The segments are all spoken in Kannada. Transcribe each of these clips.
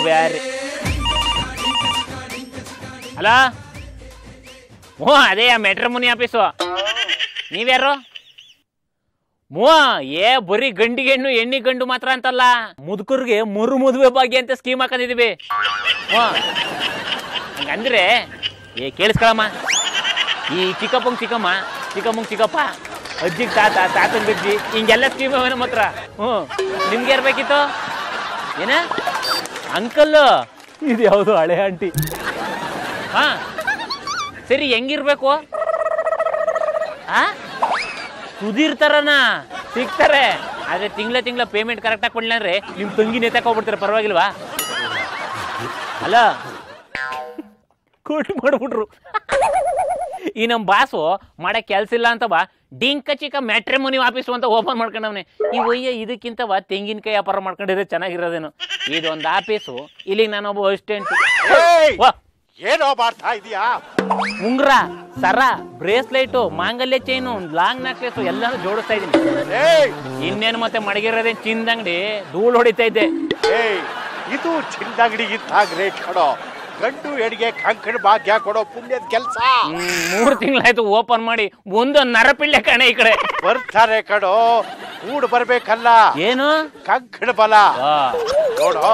ಬ್ಯಾರೆ ಅಲ್ಲ ಮೋ ಅದೇ ಮ್ಯಾಟ್ರಿಮೋನಿ ಆಫೀಸು ನೀವ್ಯಾರು ಮೋ ಏ ಬರೀ ಗಂಡಿಗೆ ಹೆಣ್ಣು ಎಣ್ಣಿ ಗಂಡು ಮಾತ್ರ ಅಂತಲ್ಲ ಮುದುಕರ್ಗೆ ಮದುವೆ ಭಾಗ್ಯ ಅಂತ ಸ್ಕೀಮ್ ಹಾಕೊಂಡಿದೀವಿ ಹಂಗಂದ್ರೆ ಏ ಕೇಳಿಸ್ಕೊಳಮ್ಮ ಈ ಚಿಕ್ಕಪ್ಪಂಗ್ ಚಿಕ್ಕಮ್ಮ ಚಿಕ್ಕಮ್ಮಂಗ್ ಚಿಕ್ಕಪ್ಪ ಅಜ್ಜಿಗೆ ತಾತ ತಾತಂಗ್ ಅಜ್ಜಿ ಹಿಂಗೆಲ್ಲ ಸ್ಕೀಮ್ ಅವ ನಮ್ಮ ಹತ್ರ ನಿಮ್ಗೆ ಇರ್ಬೇಕಿತ್ತು ಏನ ಅಂಕಲ್ ಇದು ಯಾವುದು ಹಳೆ ಆಂಟಿ ಹಾ ಸರಿ ಹೆಂಗಿರ್ಬೇಕು ಸುಧೀರ್ತಾರನ ಸಿಗ್ತಾರೆ ಆದ್ರೆ ತಿಂಗಳ ಪೇಮೆಂಟ್ ಕರೆಕ್ಟಾಗಿ ಕೊಡ್ಲಿಲ್ಲ ಅಂದ್ರೆ ನಿಮ್ ತಂಗಿ ನೇತಾಕ್ ಹೋಗ್ಬಿಡ್ತಾರೆ ಪರವಾಗಿಲ್ವಾ ಅಲ್ಲ ಕೊಟ್ಟು ಮಾಡ್ಬಿಟ್ರು ಈ ನಮ್ ಬಾಸು ಮಾಡಕ್ ಕೆಲ್ಸ ಇಲ್ಲ ಅಂತವ ಡಿಂಕ ಚಿಕ್ಕ ಮ್ಯಾಟ್ರಿಮೋನಿ ಆಫೀಸು ಅಂತ ಓಪನ್ ಮಾಡ್ಕೊಂಡವ್ನೆ ಈ ಒಯ್ಯ ಇದಕ್ಕಿಂತವ ತೆಂಗಿನಕಾಯಿ ವ್ಯಾಪಾರ ಮಾಡ್ಕೊಂಡಿದ್ರೆ ಚೆನ್ನಾಗಿರೋದೇನು ಇದೊಂದು ಆಫೀಸು ಇಲ್ಲಿಗೆ ನಾನೊಬ್ಬ ಅಸಿಸ್ಟೆಂಟ್ ಏನೋ ಮಾಡ್ತಾ ಇದೀಯಾ ಉಂಗ್ರ ಸರ ಬ್ರೇಸ್ಲೈಟು ಮಾಂಗಲ್ಯ ಚೈನು ಲಾಂಗ್ ನೆಕ್ಲೆಸ್ ಎಲ್ಲಾನು ಜೋಡಿಸ್ತಾ ಇದೀನಿ ಇನ್ನೇನು ಮತ್ತೆ ಮಡಗಿರೋದೇ ಚಿಂದಂಗಡಿ ಧೂಳು ಹೊಡಿತಾ ಇದ್ದೆ ಇದು ಚಿಂದಂಗಡಿಗಿಂತ ಗ್ರೇಟ್ ಕಣೋ ಗಂಡು ಹೆಣ್ಣಿಗೆ ಕಂಕಣ ಭಾಗ್ಯ ಕೊಡೋ ಪುಣ್ಯದ ಕೆಲಸ 3 ತಿಂಗಳಾಯ್ತು ಓಪನ್ ಮಾಡಿ ಒಂದು ನರಪಿಳ್ಳೆ ಕಣೆ ಈ ಕಡೆ ಬರ್ತಾರೆ ಕಣೋ ಕೂಡ್ ಬರ್ಬೇಕಲ್ಲ ಏನು ಕಂಕಣ ಬಲ ನೋಡೋ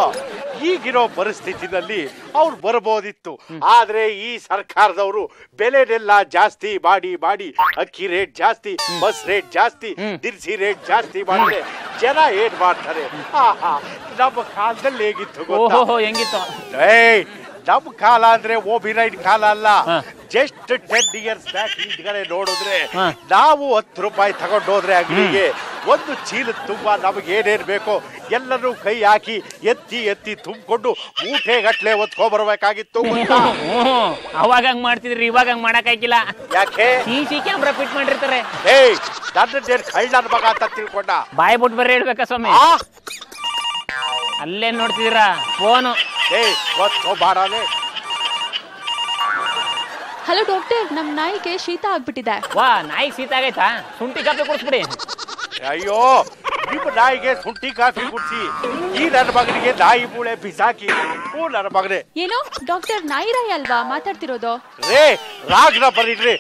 ಈಗಿರೋ ಪರಿಸ್ಥಿತಿನಲ್ಲಿ ಅವ್ರು ಬರ್ಬೋದಿತ್ತು ಆದ್ರೆ ಈ ಸರ್ಕಾರದವರು ಬೆಲೆನೆಲ್ಲ ಜಾಸ್ತಿ ಮಾಡಿ ಅಕ್ಕಿ ರೇಟ್ ಜಾಸ್ತಿ ಬಸ್ ರೇಟ್ ಜಾಸ್ತಿ ದಿನಸಿ ರೇಟ್ ಜಾಸ್ತಿ ಮಾಡಿದ್ರೆ ಜನ ಏನ್ ಮಾಡ್ತಾರೆ ನಮ್ಮ ಕಾಲದಲ್ಲಿ ಹೇಗಿತ್ತು ಹೆಂಗಿತ್ತು ನಮ್ ಕಾಲ ಅಂದ್ರೆ ಓಬಿರೈಡ್ ಕಾಲ ಅಲ್ಲ ಜಸ್ಟ್ 10 years ಬ್ಯಾಕ್ ಹಿಂದ್ಗಡೆ ನೋಡಿದ್ರೆ ನಾವು 10 ರೂಪಾಯಿ ತಗೊಂಡೋದ್ರೆ ಅಂಗಡಿಗೆ ಒಂದು ಚೀಲದ ತುಂಬಾ ನಮಗೆ ಏನೇನ್ ಬೇಕೋ ಎಲ್ಲರೂ ಕೈ ಹಾಕಿ ಎತ್ತಿ ತುಂಬಿಕೊಂಡು ಮೂಟೆ ಗಟ್ಲೆ ಒತ್ಕೊಂಡ್ಬರ್ಬೇಕಾಗಿತ್ತು ಅವಾಗ ಹಂಗ್ ಮಾಡ್ತಿದ್ರಿ ಇವಾಗ ಹಂಗ್ ಮಾಡಕ್ ಆಗಿಲ್ಲ ಯಾಕೆ CC ಕ್ಯಾಮ್ರಾ ಫಿಟ್ ಮಾಡಿರ್ತಾರೆ ನನ್ನೇನ್ ಕಳ್ಳನ ಮಗ ಅಂತ ತಿಳ್ಕೊಂಡ ಬಾಯ್ ಬಿಟ್ಟು ಬರ್ರಿ ಹೇಳ್ಬೇಕಾ ಸ್ವಾಮಿ ಅಲ್ಲೇ ನೋಡ್ತಿದ್ದೀರಾ ಫೋನು ಹಲೋ ಡಾಕ್ಟರ್ ನಮ್ ನಾಯಿಗೆ ಶೀತ ಆಗ್ಬಿಟ್ಟಿದೆ ವಾ ನಾಯಿ ಶೀತ ಆಗೈತಾ ಶುಂಠಿ ಕಾಫಿ ಕುಡಿಸ್ಬಿಡಿ ಅಯ್ಯೋ ನಿಮ್ಮ ನಾಯಿಗೆ ಶುಂಠಿ ಕಾಫಿ ಕುಡಿಸಿ ಈ ನನ್ನ ಮಗನಿಗೆ ನಾಯಿ ಮೂಳೆ ಬಿಸಾಕಿ ನನ್ನ ಮಗನೇ ಏನೋ ಡಾಕ್ಟರ್ ನಾಯಿರಾಯಿ ಅಲ್ವಾ ಮಾತಾಡ್ತಿರೋದು ರಾಗ್ನ ಬರೀರಿ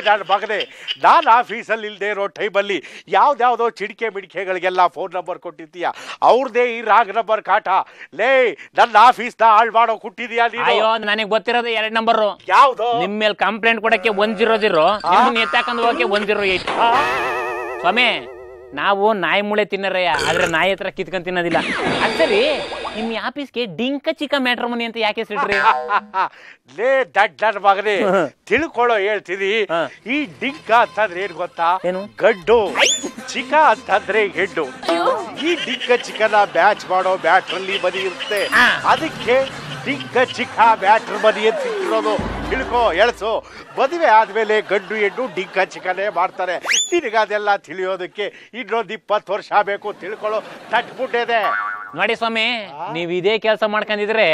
ನನ್ನ ಮಗನೇ ನಾನು ಆಫೀಸಲ್ಲಿ ಇಲ್ದೇ ಇರೋ ಟೈಮಲ್ಲಿ ಯಾವ್ದಾವ್ದೋ ಚಿಡಿಕೆ ಮಿಡಿಕೆಗಳಿಗೆಲ್ಲ ಫೋನ್ ನಂಬರ್ ಕೊಟ್ಟಿದ್ದೀಯ ಅವ್ರದೇ ಈ ರಾಗ್ ನಂಬರ್ ಕಾಟ ನನ್ನ ಆಫೀಸ್ನ ಹಾಳು ಮಾಡೋ ಕೊಟ್ಟಿದ್ಯಾ ಅಯ್ಯೋ ನನಗೆ ಗೊತ್ತಿರೋದು 2 ನಂಬರ್ ಯಾವ್ದು ನಿಮ್ಮ ಮೇಲೆ ಕಂಪ್ಲೇಂಟ್ ಕೊಡಕ್ಕೆ 100 ನಿಮ್ಮನ್ನ ಎತ್ತಾಕೊಂಡು ಹೋಗಕ್ಕೆ 108 ಸ್ವಾಮಿ ನಾವು ನಾಯಿ ಮೂಳೆ ತಿನ್ನರಯ್ಯ ಆದ್ರೆ ನಾಯಿ ಹತ್ರ ಕಿತ್ಕೊಂಡ್ ತಿನ್ನೋದಿಲ್ಲ ಸರಿ ನಿಮ್ ಆಫೀಸ್ಗೆ ಡಿಂಕ ಚಿಕ್ಕ ಮ್ಯಾಟ್ರಿಮೋನಿ ಅಂತ ಯಾಕೆ ಹೆಸರಿಟ್ರಿ ದಡ್ಡ ಮಗನೇ ತಿಳ್ಕೊಳ್ಳೋ ಹೇಳ್ತೀನಿ ಈ ಡಿಂಕ ಅಂತಂದ್ರೆ ಏನ್ ಗೊತ್ತಾ ಗಡ್ಡು ಚಿಕ್ಕ ಅಂತಂದ್ರೆ ಹೆಣ್ಣು ಈ ಡಿಂಕ ಚಿಕ್ಕನ ಬ್ಯಾಚ್ ಮಾಡೋ ಬ್ಯಾಟ್ರಲ್ಲಿ ಬದಿ ಇರುತ್ತೆ ಅದಕ್ಕೆ ಡಿಂಕ ಚಿಕ್ಕ ಬ್ಯಾಟ್ರ್ ಬದಿ ಅಂತ ಇರೋದು ತಿಳ್ಕೊ ಎಳ್ಸು ಮದುವೆ ಆದ್ಮೇಲೆ ಗಂಡು ಹೆಣ್ಣು ಡಿಂಕ ಚಿಕ್ಕನೇ ಮಾಡ್ತಾರೆ ನಿನಗದೆಲ್ಲ ತಿಳಿಯೋದಕ್ಕೆ ಇನ್ನೊಂದು 20 ವರ್ಷ ಬೇಕು ತಿಳ್ಕೊಳ್ಳೋ ತಟ್ಬಿಟ್ಟಿದೆ ನೋಡಿ ಸ್ವಾಮಿ ನೀವ್ ಇದೇ ಕೆಲಸ ಮಾಡ್ಕೊಂಡಿದ್ರೆ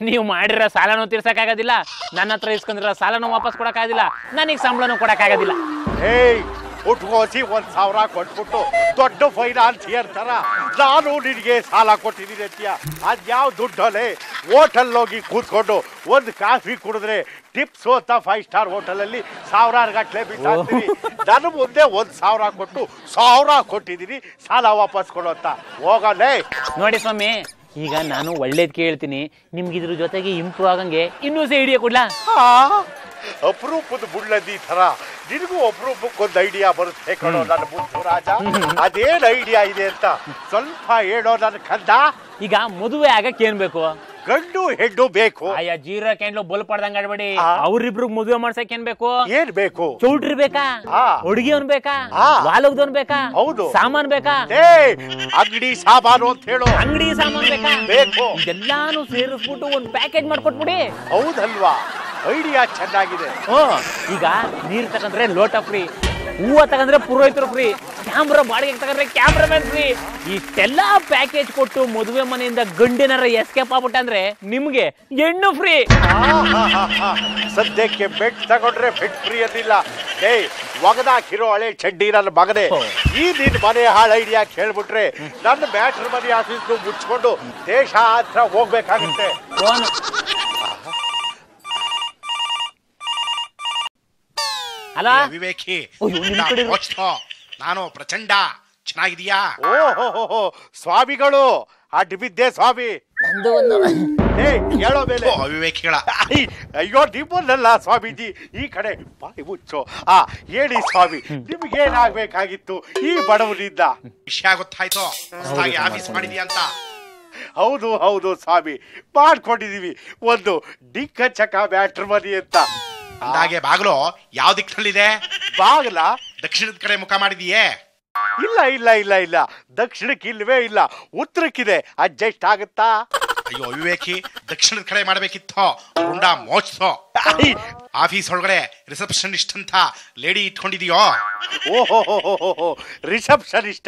ನೀವು ಮಾಡಿರೋ ಸಾಲನೂ ತೀರ್ಸಕ್ಕಾಗೋದಿಲ್ಲ ನನ್ನ ಹತ್ರ ಇಸ್ಕೊಂಡಿರೋ ಸಾಲನೂ ವಾಪಸ್ ಕೊಡಕ್ಕಾಗೋದಿಲ್ಲ ನನಗೆ ಸಂಬಳನೂ ಕೊಡಕ್ಕಾಗೋದಿಲ್ಲ ಉಟ್ಕೋಸಿ 1,000 ಕೊಟ್ಬಿಟ್ಟು ದೊಡ್ಡ ಫೈನಾನ್ಸಿಯರ್ ತರ ನಾನು ನಿನಗೆ ಸಾಲ ಕೊಟ್ಟಿದ್ದೀನಿ ಅಂತೀಯ ಅದ್ಯಾವ ದುಡ್ಡಲ್ಲೇ ಹೋಟೆಲ್ ಹೋಗಿ ಕೂತ್ಕೊಂಡು ಒಂದು ಕಾಫಿ ಕುಡಿದ್ರೆ ಟಿಪ್ಸ್ ಅಂತ 5 ಸ್ಟಾರ್ ಹೋಟೆಲಲ್ಲಿ 1000 ಗಟ್ಟಲೆ ಬಿಸಾಕ್ತೀನಿ ನನ್ನ ಮುಂದೆ 1,000 ಕೊಟ್ಟು 1000 ಕೊಟ್ಟಿದ್ದೀನಿ ಸಾಲ ವಾಪಸ್ ಕೊಡು ಅಂತ ಹೋಗಲೇ ನೋಡಿ ಸ್ವಾಮಿ ಈಗ ನಾನು ಒಳ್ಳೇದ್ ಕೇಳ್ತೀನಿ ನಿಮ್ಗೆ ಇದ್ರ ಜೊತೆಗೆ ಇಂಪ್ರೂವ್ ಆಗಂಗೆ ಇನ್ನೂ ಐಡಿಯಾ ಕೊಡ್ಲಾ ಅಪರೂಪದ ಬುಳ್ಳದಿ ತರ ನಿನಗೂ ಒಬ್ರೊಬ್ಬಕ್ಕೊಂದು ಐಡಿಯಾ ಬರುತ್ತೆ ಕಣೋ ನನ್ನ ಮುದ್ದು ರಾಜ ಅದೇನ್ ಐಡಿಯಾ ಇದೆ ಅಂತ ಸ್ವಲ್ಪ ಹೇಳೋ ನನ್ನ ಕಂದ ಈಗ ಮದುವೆ ಆಗಕ್ಕೆ ಏನ್ ಬೇಕು ಗಂಡು ಹೆಣ್ಣು ಬೇಕು ಅಯ್ಯ ಜೀರೋ ಕ್ಯಾಂಡ್ಲು ಬಲ್ಪ್ ಪಡ್ದಂಗ ಆಡ್ಬೇಡಿ ಅವ್ರಿಬ್ರು ಮದುವೆ ಮಾಡ್ಸಕ್ ಏನ್ ಬೇಕು ಏನ್ ಬೇಕು ಚೌಟ್ರಿ ಬೇಕಾ ಹುಡುಗಿಯವನ್ ಬೇಕಾ ವಾಲಗ್ದವನ್ ಬೇಕಾ ಹೌದು ಸಾಮಾನ್ ಬೇಕಾ ಅಂಗಡಿ ಸಾಮಾನು ಅಂತ ಹೇಳು ಅಂಗಡಿ ಸಾಮಾನ್ ಬೇಕಾ ಬೇಕು ಎಲ್ಲಾನು ಸೇರಿಸ್ಬಿಟ್ಟು ಒಂದ್ ಪ್ಯಾಕೇಜ್ ಮಾಡ್ಕೊಟ್ಬಿಡಿ ಹೌದಲ್ವಾ ಐಡಿಯಾ ಚೆನ್ನಾಗಿದೆ ಈಗ ನೀರ್ ತಕಂದ್ರೆ ಲೋಟ ಫ್ರೀ ಹೂವ ತಗಂದ್ರೆ ಪುರೋಹಿತರು ಫ್ರೀ, ಕ್ಯಾಮ್ರಾ ಬಾಡಿಗೆ ತಗಂದ್ರೆ ಕ್ಯಾಮ್ರಾಮನ್ ಫ್ರೀ. ಇಷ್ಟೆಲ್ಲ ಪ್ಯಾಕೇಜ್ ಕೊಟ್ಟು ಮದುವೆ ಮನೆಯಿಂದ ಗಂಡಿನಾರ ಎಸ್ಕೇಪ್ ಆಗ್ಬಿಟ್ಟ ಅಂದ್ರೆ ನಿಮ್ಗೆ ಹೆಣ್ಣು ಫ್ರೀ. ಸದ್ಯಕ್ಕೆ ಬೆಡ್ ತಗೊಂಡ್ರೆ ಬೆಡ್ ಫ್ರೀ ಅಂದಿಲ್ಲ. ಒಗದಾಕಿರೋ ಹಳೆ ಚಡ್ಡಿ ನನ್ನ ಮಗನೇ, ಈ ನಿನ್ ಮನೆ ಹಾಳ ಐಡಿಯಾ ಕೇಳ್ಬಿಟ್ರೆ ನನ್ನ ಮ್ಯಾಟ್ರಿಮನಿ ಆಫೀಸ್ ಮುಚ್ಕೊಂಡು ದೇಶ ಹತ್ರ ಹೋಗ್ಬೇಕಾಗುತ್ತೆ. ಅಲ್ಲ ವಿವೇಕಿ, ನಾನು ಪ್ರಚಂಡ ಚೆನ್ನಾಗಿದೀಯಾ? ಓಹೋ ಸ್ವಾಮಿಗಳು, ಅಡ್ಬಿದ್ದೆ ಸ್ವಾಮಿ. ಹೇಳೋ ಮೇಲೆ ಅವಿವೇಕಿಗಳ. ಅಯ್ಯೋ ನಿಮ್ಮನ್ನಲ್ಲ ಸ್ವಾಮೀಜಿ, ಈ ಕಡೆ ಬಾಯಿ ಮುಚ್ಚೋ. ಹೇಳಿ ಸ್ವಾಮಿ, ನಿಮ್ಗೇನಾಗ್ಬೇಕಾಗಿತ್ತು ಈ ಬಡವನಿಂದ? ವಿಷಯ ಗೊತ್ತಾಯ್ತು, ಹೊಸದಾಗಿ ಆಫೀಸ್ ಮಾಡಿದೀಯ ಅಂತ. ಹೌದು ಸ್ವಾಮಿ, ಮಾಡ್ಕೊಂಡಿದೀವಿ ಒಂದು ಡಿಕ್ಕ ಚಕ ಮ್ಯಾಟ್ರಿಮನಿ ಅಂತ. ಅಂದಾಗೆ ಬಾಗ್ಲು ಯಾವ ದಿಕ್ಕಿನಲ್ಲಿದೆ? ಬಾಗ್ಲ ದಕ್ಷಿಣದ ಕಡೆ ಮುಖ ಮಾಡಿದೀಯೇ? ಇಲ್ಲ, ದಕ್ಷಿಣಕ್ಕೆ ಇಲ್ವೇ ಇಲ್ಲ, ಉತ್ತರಕ್ಕಿದೆ. ಅಡ್ಜಸ್ಟ್ ಆಗುತ್ತಾ? ಅಯ್ಯೋ ವಿವೇಕಿ, ದಕ್ಷಿಣದ ಕಡೆ ಮಾಡ್ಬೇಕಿತ್ತು. ರುಂಡ ಮೋಚ್ಸೋ. ಆಫೀಸ್ ಒಳಗಡೆ ರಿಸೆಪ್ಷನಿಸ್ಟ್ ಅಂತ ಲೇಡಿ ಇಟ್ಕೊಂಡಿದೀಯೋ? ಓಹೋ ರಿಸೆಪ್ಷನಿಸ್ಟ?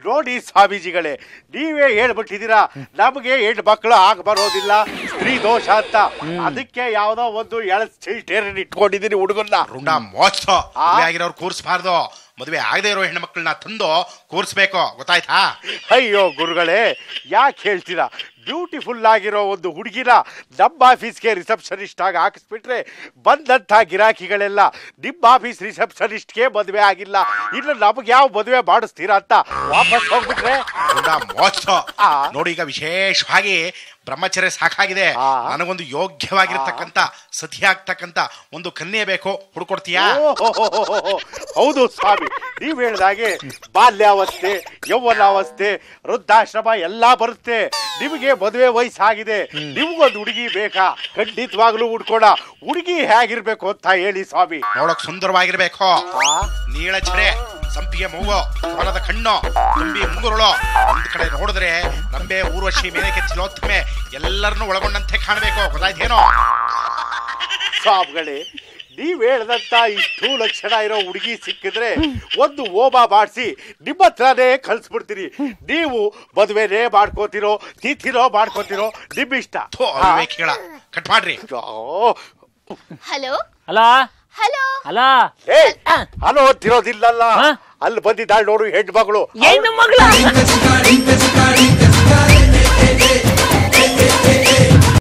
ನೋಡಿ ಸ್ವಾಮೀಜಿಗಳೇ, ನೀವೇ ಹೇಳ್ಬಿಟ್ಟಿದ್ದೀರಾ ನಮಗೆ 8 ಮಕ್ಕಳು ಆಗ ಬರೋದಿಲ್ಲ, ಸ್ತ್ರೀ ದೋಷ ಅಂತ. ಅದಕ್ಕೆ ಯಾವ್ದೋ ಒಂದು ಎಳಸ್ಟೇರನ್ ಇಟ್ಕೊಂಡಿದ್ದೀನಿ ಹುಡುಗನ್ನ. ರುಂಡ ಮೋಚ್ಸೋ. ಆಗಿರೋರು ಕೂರ್ಸ್ಬಾರ್ದು, ಮದುವೆ ಆಗದೆ ಇರೋ ಹೆಣ್ಣು ಮಕ್ಕಳನ್ನ ತಂದು ಕೂರಿಸ್ಬೇಕು, ಗೊತ್ತಾಯ್ತಾ? ಅಯ್ಯೋ ಗುರುಗಳೇ, ಯಾಕೆ ಹೇಳ್ತೀರಾ? ಬ್ಯೂಟಿಫುಲ್ ಆಗಿರೋ ಒಂದು ಹುಡುಗಿನ ನಮ್ಮ ಆಫೀಸ್ಗೆ ರಿಸೆಪ್ಷನಿಸ್ಟ್ ಆಗಿ ಹಾಕಿಸ್ಬಿಟ್ರೆ ಬಂದಂಥ ಗಿರಾಕಿಗಳೆಲ್ಲ ನಿಮ್ಮ ಆಫೀಸ್ ರಿಸೆಪ್ಷನಿಸ್ಟ್ಗೆ ಮದುವೆ ಆಗಿಲ್ಲ, ಇನ್ನು ನಮ್ಗೆ ಯಾವ ಮದುವೆ ಮಾಡಿಸ್ತೀರಾ ಅಂತ ವಾಪಸ್ ಹೋಗ್ಬಿಟ್ರೆ ನೋಡಿ. ಈಗ ವಿಶೇಷವಾಗಿ ಬ್ರಹ್ಮಚರ್ಯ ಸಾಕಾಗಿದೆ, ನನಗೊಂದು ಯೋಗ್ಯವಾಗಿರ್ತಕ್ಕಂಥ ಸತಿ ಆಗ್ತಕ್ಕಂಥ ಒಂದು ಕನ್ಯೆ ಬೇಕು, ಹುಡ್ಕೊಡ್ತೀಯಾ? ಹೌದು ಸ್ವಾಮಿ, ನೀವ್ ಹೇಳ್ದಾಗೆ ಬಾಲ್ಯಾವಸ್ಥೆ, ಯೌವನಾವಸ್ಥೆ, ವೃದ್ಧಾಶ್ರಮ ಎಲ್ಲಾ ಬರುತ್ತೆ. ನಿಮಗೆ ಮದುವೆ ವಯಸ್ಸಾಗಿದೆ, ನಿಮ್ಗೊಂದು ಹುಡುಗಿ ಬೇಕಾ? ಖಂಡಿತವಾಗ್ಲೂ ಹುಡ್ಕೋಣ. ಹುಡುಗಿ ಹೇಗಿರ್ಬೇಕು ಅಂತ ಹೇಳಿ ಸ್ವಾಮಿ. ನೋಡಕ್ ಸುಂದರವಾಗಿರ್ಬೇಕು, ನೀಳಚರೆ, ಸಂಪಿಗೆ ಮೂಗು, ಹೊಲದ ಕಣ್ಣು, ತುಂಬಿ ಮುಂಗುರುಳು, ಒಂದ್ ಕಡೆ ನೋಡಿದ್ರೆ ರಂಬೆ, ಊರ್ವಶಿ, ಮೇನಕೆ, ಚಿಲೋತ್ತಮೆ ಎಲ್ಲರನ್ನು ಒಳಗೊಂಡಂತೆ ಕಾಣಬೇಕು, ಗೊತ್ತಾಯ್ತೇನೋ? ಸ್ವಾಮಿಗಳೇ, ನೀವ್ ಹೇಳ್ದಂತ ಇಷ್ಟು ಲಕ್ಷಣ ಇರೋ ಹುಡುಗಿ ಸಿಕ್ಕಿದ್ರೆ ಒಂದು ಹೋಮ ಮಾಡಿಸಿ ನಿಮ್ಮ ಹತ್ರನೇ ಕಳ್ಸ್ಬಿಡ್ತೀರಿ. ನೀವು ಮದುವೆನೇ ಮಾಡ್ಕೋತಿರೋ, ತಿಥಿರೋ ಮಾಡ್ಕೋತಿರೋ, ನಿಮ್ಮಿಷ್ಟ. ಕಟ್ ಮಾಡ್ರಿ. ಹಲೋ ಹಲೋ ಹಲೋ ಹಲೋ ಅಂತಿರೋದಿಲ್ಲಲ್ಲ, ಅಲ್ಲಿ ಬಂದಿದ್ದಾಳೆ ನೋಡು ಹೆಣ್ಣು ಮಗಳು. ಹೆಣ್ಣು ಮಗಳು